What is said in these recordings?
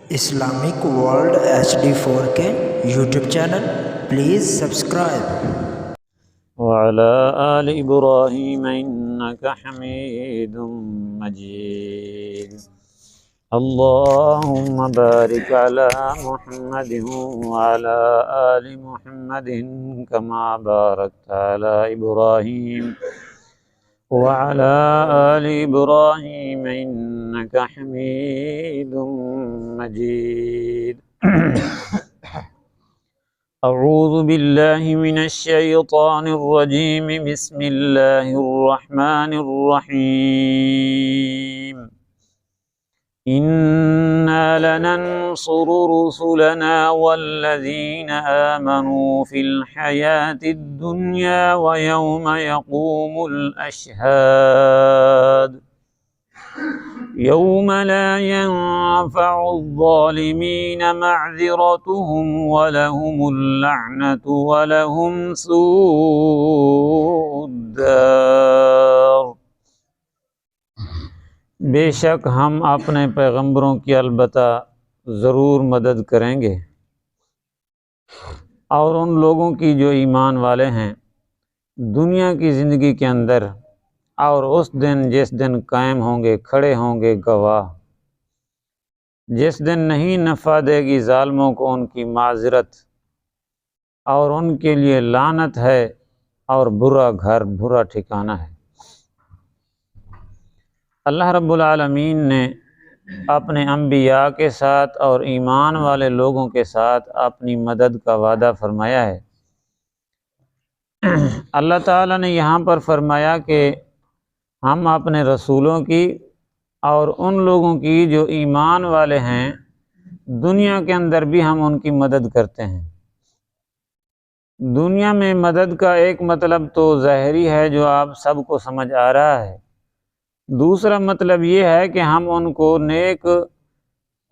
Islamic World HD 4K YouTube channel. Please subscribe. وعلى آل إبراهيم إنك حميد مجيد. اللهم بارك على محمد وعلى آل محمد كما باركت على إبراهيم وعلى آل إبراهيم إنك حميد مجيد. أعوذ بالله من الشيطان الرجيم. بسم الله الرحمن الرحيم. إنا لننصر رسلنا والذين آمنوا في الحياة الدنيا ويوم يقوم الأشهاد يوم لا ينفع الظالمين معذرتهم ولهم اللعنة ولهم سوء الدار. بے شک ہم اپنے پیغمبروں کی البتہ ضرور مدد کریں گے اور ان لوگوں کی جو ایمان والے ہیں دنیا کی زندگی کے اندر، اور اس دن جس دن قائم ہوں گے، کھڑے ہوں گے گواہ، جس دن نہیں نفع دے گی ظالموں کو ان کی معذرت، اور ان کے لیے لعنت ہے اور برا گھر، برا ٹھکانہ ہے. اللہ رب العالمین نے اپنے انبیاء کے ساتھ اور ایمان والے لوگوں کے ساتھ اپنی مدد کا وعدہ فرمایا ہے. اللہ تعالیٰ نے یہاں پر فرمایا کہ ہم اپنے رسولوں کی اور ان لوگوں کی جو ایمان والے ہیں دنیا کے اندر بھی ہم ان کی مدد کرتے ہیں. دنیا میں مدد کا ایک مطلب تو ظاہری ہے جو آپ سب کو سمجھ آ رہا ہے. دوسرا مطلب یہ ہے کہ ہم ان کو نیک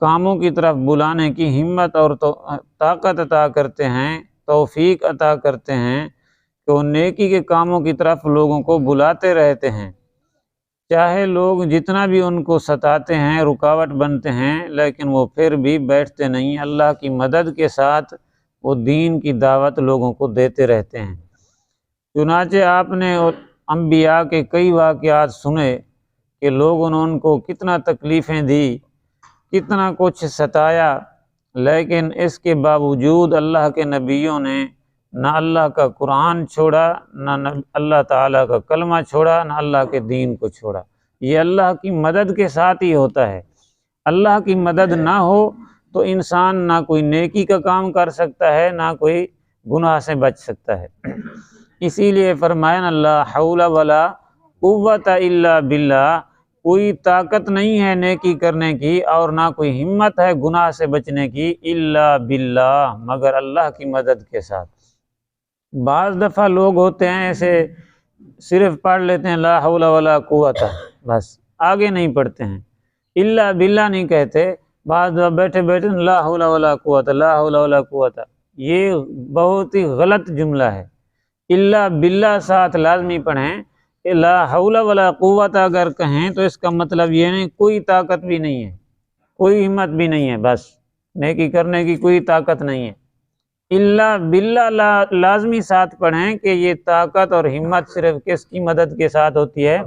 کاموں کی طرف بلانے کی ہمت اور طاقت عطا کرتے ہیں، توفیق عطا کرتے ہیں کہ وہ نیکی کے کاموں کی طرف لوگوں کو بلاتے رہتے ہیں. چاہے لوگ جتنا بھی ان کو ستاتے ہیں، رکاوٹ بنتے ہیں، لیکن وہ پھر بھی بیٹھتے نہیں، اللہ کی مدد کے ساتھ وہ دین کی دعوت لوگوں کو دیتے رہتے ہیں. چنانچہ آپ نے انبیاء کے کئی واقعات سنے کہ لوگوں نے ان کو کتنا تکلیفیں دی، کتنا کچھ ستایا، لیکن اس کے باوجود اللہ کے نبیوں نے نہ اللہ کا قرآن چھوڑا، نہ اللہ تعالیٰ کا کلمہ چھوڑا، نہ اللہ کے دین کو چھوڑا. یہ اللہ کی مدد کے ساتھ ہی ہوتا ہے. اللہ کی مدد نہ ہو تو انسان نہ کوئی نیکی کا کام کر سکتا ہے، نہ کوئی گناہ سے بچ سکتا ہے. اسی لیے فرمایا لا حول ولا قوت الا باللہ، کوئی طاقت نہیں ہے نیکی کرنے کی اور نہ کوئی ہمت ہے گناہ سے بچنے کی الا باللہ، مگر اللہ کی مدد کے ساتھ. بعض دفعہ لوگ ہوتے ہیں ایسے صرف پڑھ لیتے ہیں لا حول ولا قوت، بس آگے نہیں پڑھتے ہیں، الا باللہ نہیں کہتے. بعض دفعہ بیٹھے بیٹھے لا حول ولا قوت، لا حول ولا قوت، یہ بہت ہی غلط جملہ ہے. الا باللہ ساتھ لازمی پڑھیں. لا حول ولا قوت اگر کہیں تو اس کا مطلب یہ نہیں کوئی طاقت بھی نہیں ہے، کوئی ہمت بھی نہیں ہے، بس نیکی کرنے کی کوئی طاقت نہیں ہے. الا باللہ لازمی ساتھ پڑھیں کہ یہ طاقت اور ہمت صرف کس کی مدد کے ساتھ ہوتی ہے؟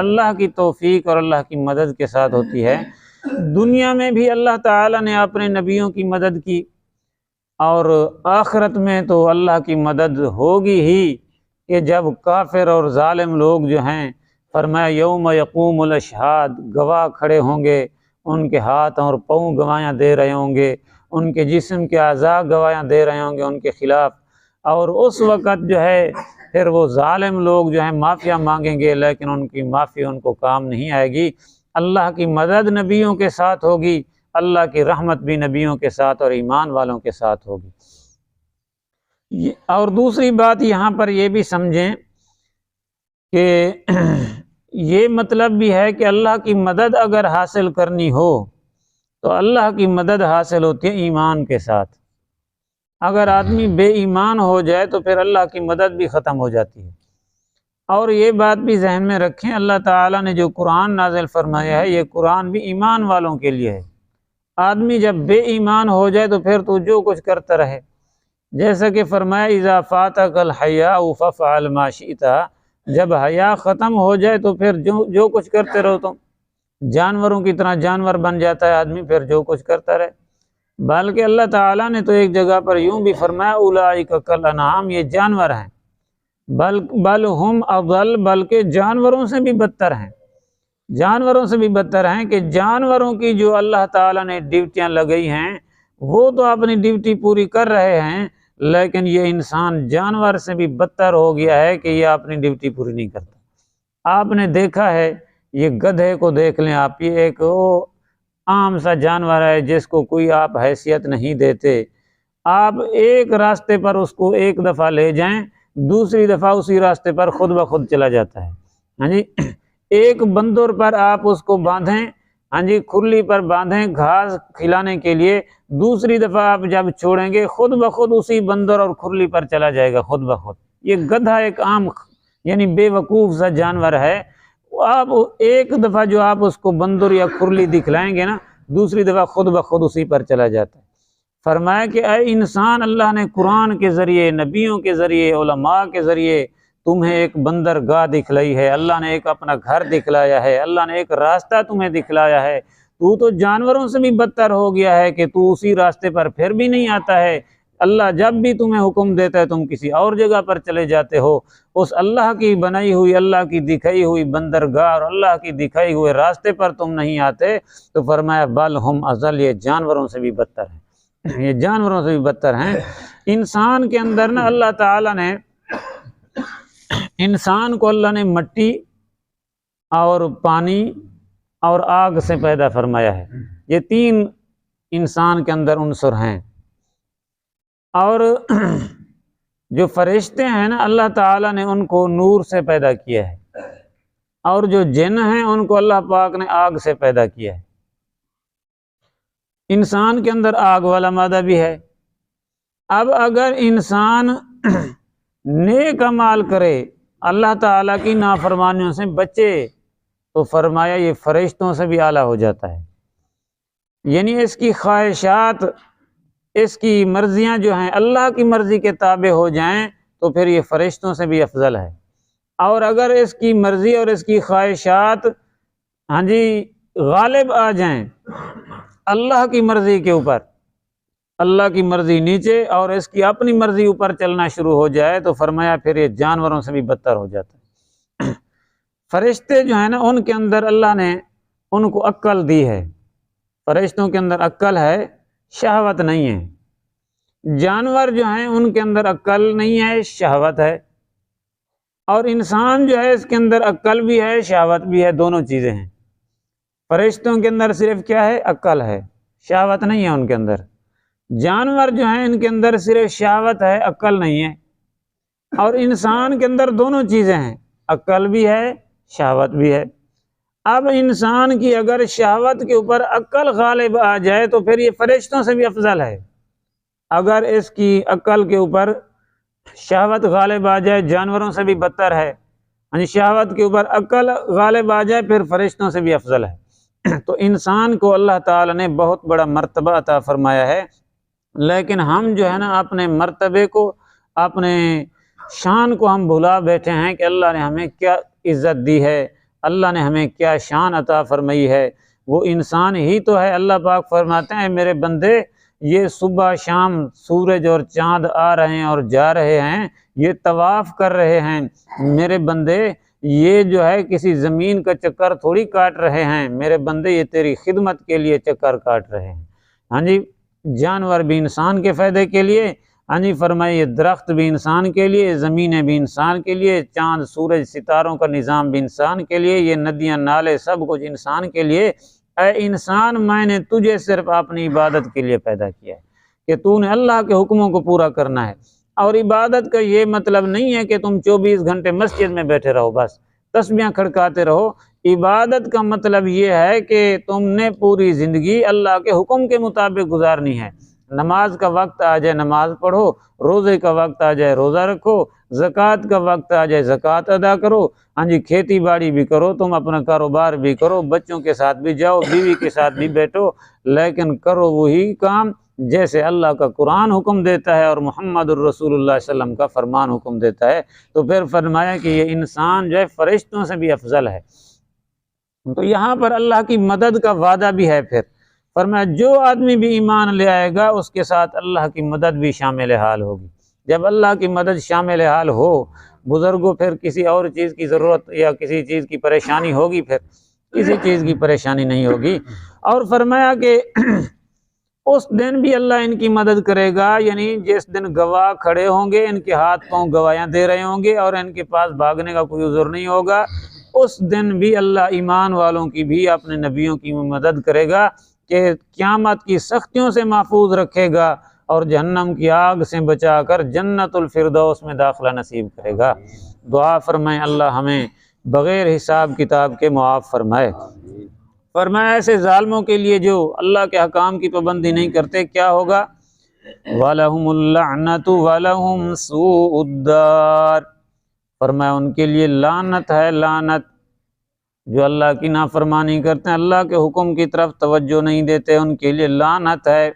اللہ کی توفیق اور اللہ کی مدد کے ساتھ ہوتی ہے. دنیا میں بھی اللہ تعالیٰ نے اپنے نبیوں کی مدد کی، اور آخرت میں تو اللہ کی مدد ہوگی ہی کہ جب کافر اور ظالم لوگ جو ہیں، فرمایا یوم یقوم الاشہاد، گواہ کھڑے ہوں گے، ان کے ہاتھ اور پاؤں گواہیاں دے رہے ہوں گے، ان کے جسم کے اعضاء گواہیاں دے رہے ہوں گے ان کے خلاف. اور اس وقت جو ہے پھر وہ ظالم لوگ جو ہیں معافیا مانگیں گے، لیکن ان کی معافی ان کو کام نہیں آئے گی. اللہ کی مدد نبیوں کے ساتھ ہوگی، اللہ کی رحمت بھی نبیوں کے ساتھ اور ایمان والوں کے ساتھ ہوگی. اور دوسری بات یہاں پر یہ بھی سمجھیں کہ یہ مطلب بھی ہے کہ اللہ کی مدد اگر حاصل کرنی ہو تو اللہ کی مدد حاصل ہوتی ہے ایمان کے ساتھ. اگر آدمی بے ایمان ہو جائے تو پھر اللہ کی مدد بھی ختم ہو جاتی ہے. اور یہ بات بھی ذہن میں رکھیں، اللہ تعالیٰ نے جو قرآن نازل فرمایا ہے یہ قرآن بھی ایمان والوں کے لیے ہے. آدمی جب بے ایمان ہو جائے تو پھر تو جو کچھ کرتا رہے، جیسا کہ فرمایا اذا فاتک الحیاء فافعل ما شئت، جب حیا ختم ہو جائے تو پھر جو کچھ کرتے رہو تم، جانوروں کی طرح جانور بن جاتا ہے آدمی، پھر جو کچھ کرتا رہے۔ بلکہ اللہ تعالیٰ نے تو ایک جگہ پر یوں بھی فرمایا اولئک کالانعام، یہ جانور ہیں، بل ہم اضل، بلکہ جانوروں سے بھی بدتر ہیں، جانوروں سے بھی بدتر ہیں، کہ جانوروں کی جو اللہ تعالیٰ نے ڈیوٹیاں لگئی ہیں وہ تو اپنی ڈیوٹی پوری کر رہے ہیں، لیکن یہ انسان جانور سے بھی بدتر ہو گیا ہے کہ یہ اپنی ڈیوٹی پوری نہیں کرتا۔ آپ نے دیکھا ہے، یہ گدھے کو دیکھ لیں آپ، یہ ایک عام سا جانور ہے جس کو کوئی آپ حیثیت نہیں دیتے، آپ ایک راستے پر اس کو ایک دفعہ لے جائیں، دوسری دفعہ اسی راستے پر خود بخود چلا جاتا ہے۔ ہاں جی، ایک بندر پر آپ اس کو باندھیں، ہاں جی کھرلی پر باندھیں گھاس کھلانے کے لیے، دوسری دفعہ آپ جب چھوڑیں گے خود بخود اسی بندر اور کھرلی پر چلا جائے گا خود بخود۔ یہ گدھا ایک عام یعنی بے وقوف سا جانور ہے، آپ ایک دفعہ جو آپ اس کو بندر یا کھرلی دکھلائیں گے نا، دوسری دفعہ خود بخود اسی پر چلا جاتا ہے۔ فرمایا کہ اے انسان، اللہ نے قرآن کے ذریعے، نبیوں کے ذریعے، علماء کے ذریعے تمہیں ایک بندرگاہ دکھلائی ہے، اللہ نے ایک اپنا گھر دکھلایا ہے، اللہ نے ایک راستہ تمہیں دکھلایا ہے، تو جانوروں سے بھی بدتر ہو گیا ہے کہ تو اسی راستے پر پھر بھی نہیں آتا ہے، اللہ جب بھی تمہیں حکم دیتا ہے تم کسی اور جگہ پر چلے جاتے ہو، اس اللہ کی بنائی ہوئی، اللہ کی دکھائی ہوئی بندرگاہ اور اللہ کی دکھائی ہوئے راستے پر تم نہیں آتے۔ تو فرمایا بل ہم اضل، یہ جانوروں سے بھی بدتر ہیں، یہ جانوروں سے بھی بدتر ہیں۔ انسان کے اندر نا اللہ تعالیٰ نے، انسان کو اللہ نے مٹی اور پانی اور آگ سے پیدا فرمایا ہے، یہ تین انسان کے اندر عنصر ہیں۔ اور جو فرشتے ہیں نا اللہ تعالیٰ نے ان کو نور سے پیدا کیا ہے، اور جو جن ہیں ان کو اللہ پاک نے آگ سے پیدا کیا ہے۔ انسان کے اندر آگ والا مادہ بھی ہے۔ اب اگر انسان نیک اعمال کرے، اللہ تعالیٰ کی نافرمانیوں سے بچے، تو فرمایا یہ فرشتوں سے بھی اعلیٰ ہو جاتا ہے، یعنی اس کی خواہشات، اس کی مرضیاں جو ہیں اللہ کی مرضی کے تابع ہو جائیں تو پھر یہ فرشتوں سے بھی افضل ہے۔ اور اگر اس کی مرضی اور اس کی خواہشات ہاں جی غالب آ جائیں اللہ کی مرضی کے اوپر، اللہ کی مرضی نیچے اور اس کی اپنی مرضی اوپر چلنا شروع ہو جائے، تو فرمایا پھر یہ جانوروں سے بھی بدتر ہو جاتا ہے۔ فرشتے جو ہیں نا ان کے اندر اللہ نے ان کو عقل دی ہے، فرشتوں کے اندر عقل ہے، شہوت نہیں ہے۔ جانور جو ہیں ان کے اندر عقل نہیں ہے، شہوت ہے، اور انسان جو ہے اس کے اندر عقل بھی ہے، شہوت بھی ہے، دونوں چیزیں ہیں۔ فرشتوں کے اندر صرف کیا ہے؟ عقل ہے، شہوت نہیں ہے ان کے اندر۔ جانور جو ہیں ان کے اندر صرف شہوت ہے، عقل نہیں ہے، اور انسان کے اندر دونوں چیزیں ہیں، عقل بھی ہے، شہوت بھی ہے۔ اب انسان کی اگر شہوت کے اوپر عقل غالب آ جائے تو پھر یہ فرشتوں سے بھی افضل ہے۔ اگر اس کی عقل کے اوپر شہوت غالب آ جائے جانوروں سے بھی بدتر ہے، یعنی شہوت کے اوپر عقل غالب آ جائے پھر فرشتوں سے بھی افضل ہے۔ تو انسان کو اللہ تعالیٰ نے بہت بڑا مرتبہ عطا فرمایا ہے، لیکن ہم جو ہے نا اپنے مرتبے کو، اپنے شان کو ہم بھلا بیٹھے ہیں کہ اللہ نے ہمیں کیا عزت دی ہے، اللہ نے ہمیں کیا شان عطا فرمائی ہے۔ وہ انسان ہی تو ہے، اللہ پاک فرماتے ہیں میرے بندے یہ صبح شام سورج اور چاند آ رہے ہیں اور جا رہے ہیں، یہ طواف کر رہے ہیں، میرے بندے یہ جو ہے کسی زمین کا چکر تھوڑی کاٹ رہے ہیں، میرے بندے یہ تیری خدمت کے لیے چکر کاٹ رہے ہیں۔ ہاں جی، جانور بھی انسان کے فائدے کے لیے، ہاں جی فرمائیے درخت بھی انسان کے لیے، زمینیں بھی انسان کے لیے، چاند سورج ستاروں کا نظام بھی انسان کے لیے، یہ ندیاں نالے سب کچھ انسان کے لیے۔ اے انسان، میں نے تجھے صرف اپنی عبادت کے لیے پیدا کیا ہے کہ تو نے اللہ کے حکموں کو پورا کرنا ہے۔ اور عبادت کا یہ مطلب نہیں ہے کہ تم 24 گھنٹے مسجد میں بیٹھے رہو بس تسبیحاں کھڑکاتے رہو۔ عبادت کا مطلب یہ ہے کہ تم نے پوری زندگی اللہ کے حکم کے مطابق گزارنی ہے، نماز کا وقت آ جائے نماز پڑھو، روزے کا وقت آ جائے روزہ رکھو، زکوٰۃ کا وقت آ جائے زکوٰۃ ادا کرو، ہاں جی کھیتی باڑی بھی کرو، تم اپنا کاروبار بھی کرو، بچوں کے ساتھ بھی جاؤ، بیوی کے ساتھ بھی بیٹھو، لیکن کرو وہی کام جیسے اللہ کا قرآن حکم دیتا ہے اور محمد الرسول اللہ صلی اللہ علیہ وسلم کا فرمان حکم دیتا ہے۔ تو پھر فرمایا کہ یہ انسان جو ہے فرشتوں سے بھی افضل ہے۔ تو یہاں پر اللہ کی مدد کا وعدہ بھی ہے۔ پھر فرمایا جو آدمی بھی ایمان لے آئے گا اس کے ساتھ اللہ کی مدد بھی شامل حال ہوگی۔ جب اللہ کی مدد شامل حال ہو، بزرگوں پھر کسی اور چیز کی ضرورت یا کسی چیز کی پریشانی ہوگی، پھر کسی چیز کی پریشانی نہیں ہوگی۔ اور فرمایا کہ اس دن بھی اللہ ان کی مدد کرے گا، یعنی جس دن گواہ کھڑے ہوں گے، ان کے ہاتھ پاؤں گواہیاں دے رہے ہوں گے اور ان کے پاس بھاگنے کا کوئی عذر نہیں ہوگا، اس دن بھی اللہ ایمان والوں کی بھی اپنے نبیوں کی مدد کرے گا کہ قیامت کی سختیوں سے محفوظ رکھے گا اور جہنم کی آگ سے بچا کر جنت الفردوس میں داخلہ نصیب کرے گا۔ دعا فرمائیں اللہ ہمیں بغیر حساب کتاب کے معاف فرمائے۔ فرمایا ایسے ظالموں کے لیے جو اللہ کے حکام کی پابندی نہیں کرتے کیا ہوگا؟ وَلَهُمُ اللَّعْنَةُ وَلَهُمْ سُوءُ الدَّارِ، فرمایا ان کے لیے لعنت ہے، لعنت، جو اللہ کی نافرمانی کرتے ہیں، اللہ کے حکم کی طرف توجہ نہیں دیتے، ان کے لیے لعنت ہے۔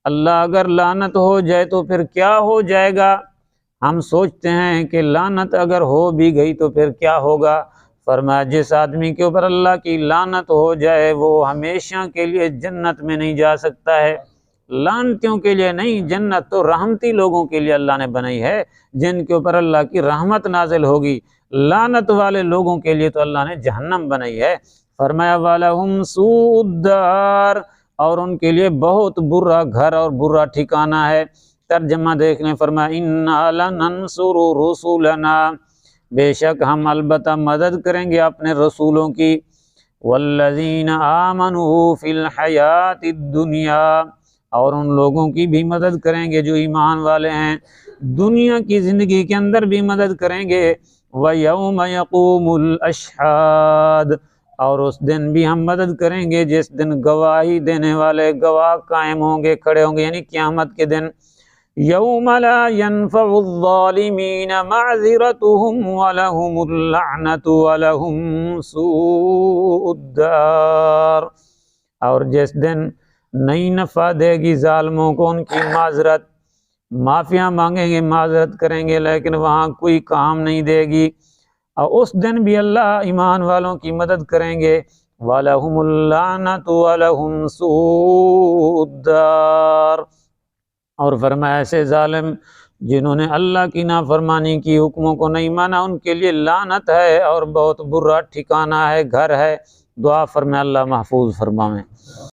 اللہ اگر لعنت ہو جائے تو پھر کیا ہو جائے گا؟ ہم سوچتے ہیں کہ لعنت اگر ہو بھی گئی تو پھر کیا ہوگا؟ فرمایا جس آدمی کے اوپر اللہ کی لعنت ہو جائے وہ ہمیشہ کے لیے جنت میں نہیں جا سکتا ہے۔ لعنتیوں کے لیے نہیں، جنت تو رحمتی لوگوں کے لیے اللہ نے بنائی ہے جن کے اوپر اللہ کی رحمت نازل ہوگی، لعنت والے لوگوں کے لیے تو اللہ نے جہنم بنائی ہے۔ فرمایا وَلَهُمْ سُوءُ الدَّارِ، اور ان کے لیے بہت برا گھر اور برا ٹھکانہ ہے۔ ترجمہ دیکھ لیں، فرمایا اِنَّا لَنَنصُرُ رُسُلَنَا، بے شک ہم البتہ مدد کریں گے اپنے رسولوں کی، وَالَّذِينَ آمَنُوا فِي الْحَيَاةِ الدُّنْيَا، اور ان لوگوں کی بھی مدد کریں گے جو ایمان والے ہیں، دنیا کی زندگی کے اندر بھی مدد کریں گے۔ وَيَوْمَ يَقُومُ الْأَشْهَادُ، اور اس دن بھی ہم مدد کریں گے جس دن گواہی دینے والے گواہ قائم ہوں گے، کھڑے ہوں گے، یعنی قیامت کے دن۔ یوم لا ينفع الظالمین معذرتهم ولهم اللعنة ولهم سوء الدار، اور جس دن نہیں نفع دے گی ظالموں کو ان کی معذرت، معافیاں مانگیں گے، معذرت کریں گے، لیکن وہاں کوئی کام نہیں دے گی، اور اس دن بھی اللہ ایمان والوں کی مدد کریں گے۔ وَلَهُمُ اللَّعْنَةُ وَلَهُمْ سُوءُ الدَّارِ، اور فرمایا ایسے ظالم جنہوں نے اللہ کی نافرمانی کی، حکموں کو نہیں مانا، ان کے لیے لعنت ہے اور بہت برا ٹھکانہ ہے، گھر ہے۔ دعا فرمائے اللہ محفوظ فرمائیں۔